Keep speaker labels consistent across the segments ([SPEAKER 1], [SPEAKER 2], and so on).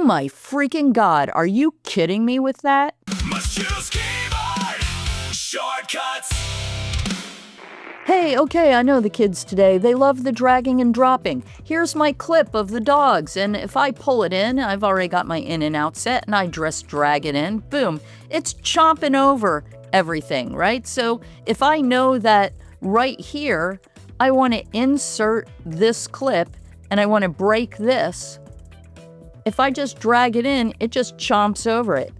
[SPEAKER 1] my freaking God, are you kidding me with that?
[SPEAKER 2] Must choose keyboard shortcuts.
[SPEAKER 1] Hey, okay, I know the kids today. They love the dragging and dropping. Here's my clip of the dogs, and if I pull it in, I've already got my in and out set, and I just drag it in, boom, it's chomping over everything, right? So if I know that right here, I want to insert this clip, and I want to break this, if I just drag it in, it just chomps over it.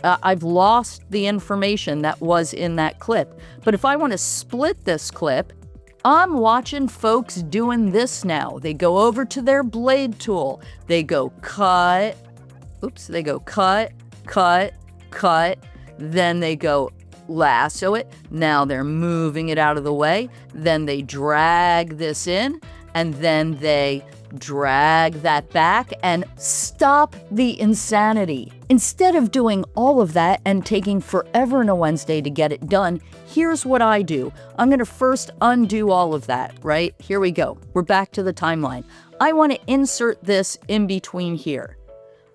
[SPEAKER 1] I've lost the information that was in that clip. But if I want to split this clip, I'm watching folks doing this now. They go over to their blade tool. They go cut. They go cut, cut, cut. Then they go lasso it. Now they're moving it out of the way. Then they drag this in, and then they drag that back and stop the insanity. Instead of doing all of that and taking forever and a Wednesday to get it done, here's what I do. I'm going to first undo all of that, right? Here we go. We're back to the timeline. I want to insert this in between here.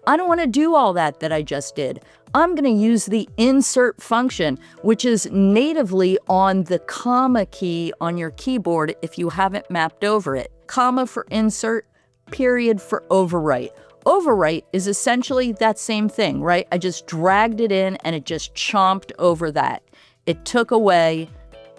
[SPEAKER 1] I don't want to do all that I just did. I'm going to use the insert function, which is natively on the comma key on your keyboard if you haven't mapped over it. Comma for insert, period for overwrite. Overwrite is essentially that same thing, right? I just dragged it in and it just chomped over that. It took away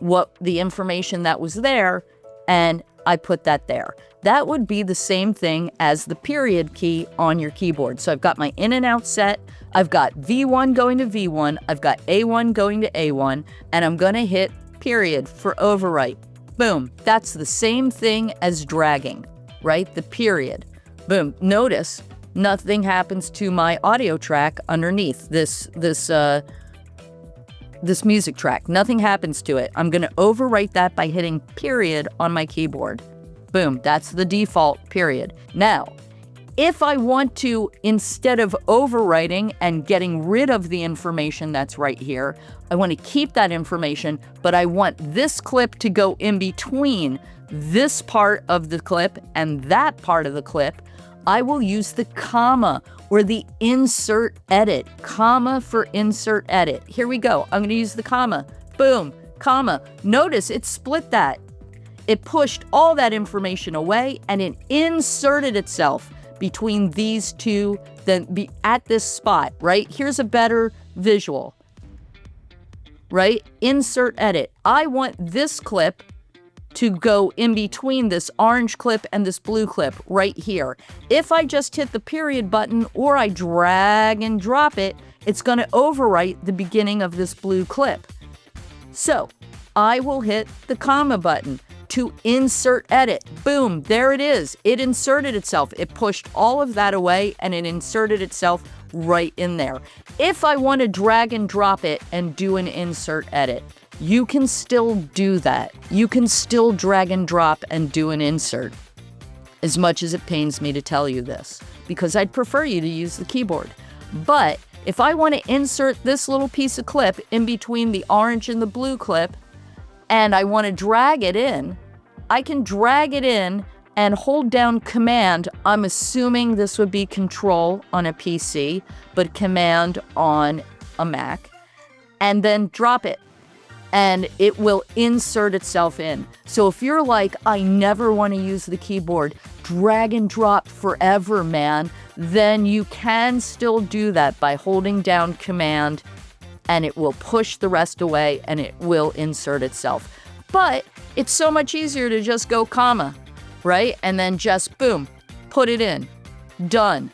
[SPEAKER 1] the information that was there and I put that there. That would be the same thing as the period key on your keyboard. So I've got my in and out set. I've got V1 going to V1. I've got A1 going to A1, and I'm going to hit period for overwrite. Boom. That's the same thing as dragging, right? The period. Boom. Notice nothing happens to my audio track underneath this music track. Nothing happens to it. I'm going to overwrite that by hitting period on my keyboard. Boom. That's the default period. Now, if I want to, instead of overwriting and getting rid of the information that's right here, I want to keep that information, but I want this clip to go in between this part of the clip and that part of the clip, I will use the comma or the insert edit. Comma for insert edit. Here we go. I'm going to use the comma. Boom. Comma. Notice it split that. It pushed all that information away and it inserted itself between these two, then be at this spot, right? Here's a better visual, right? Insert edit. I want this clip to go in between this orange clip and this blue clip right here. If I just hit the period button or I drag and drop it, it's going to overwrite the beginning of this blue clip. So I will hit the comma button to insert edit. Boom, there it is. It inserted itself. It pushed all of that away and it inserted itself right in there. If I want to drag and drop it and do an insert edit, you can still do that. You can still drag and drop and do an insert, as much as it pains me to tell you this, because I'd prefer you to use the keyboard. But if I want to insert this little piece of clip in between the orange and the blue clip, and I want to drag it in, I can drag it in and hold down Command. I'm assuming this would be Control on a PC, but Command on a Mac, and then drop it. And it will insert itself in. So if you're like, I never want to use the keyboard, drag and drop forever, man, then you can still do that by holding down Command, and it will push the rest away and it will insert itself. But it's so much easier to just go comma, right? And then just boom, put it in. Done.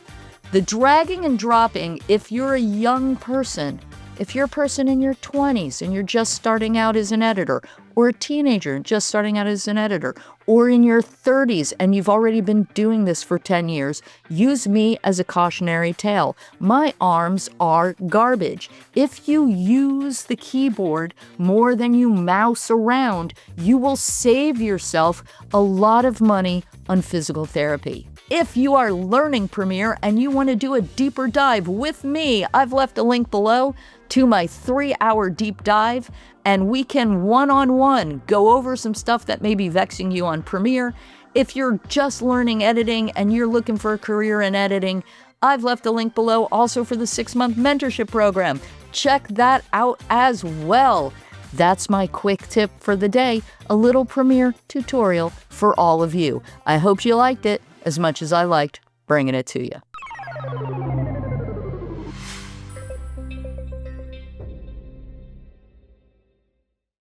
[SPEAKER 1] The dragging and dropping, if you're a young person, if you're a person in your 20s and you're just starting out as an editor, or a teenager just starting out as an editor, or in your 30s and you've already been doing this for 10 years, use me as a cautionary tale. My arms are garbage. If you use the keyboard more than you mouse around, you will save yourself a lot of money on physical therapy. If you are learning Premiere and you want to do a deeper dive with me, I've left a link below to my 3-hour deep dive, and we can one-on-one go over some stuff that may be vexing you on Premiere If you're just learning editing and you're looking for a career in editing, I've left a link below also for the 6-month mentorship program. Check that out as well. That's my quick tip for the day, a little Premiere tutorial for all of you. I hope you liked it as much as I liked bringing it to you.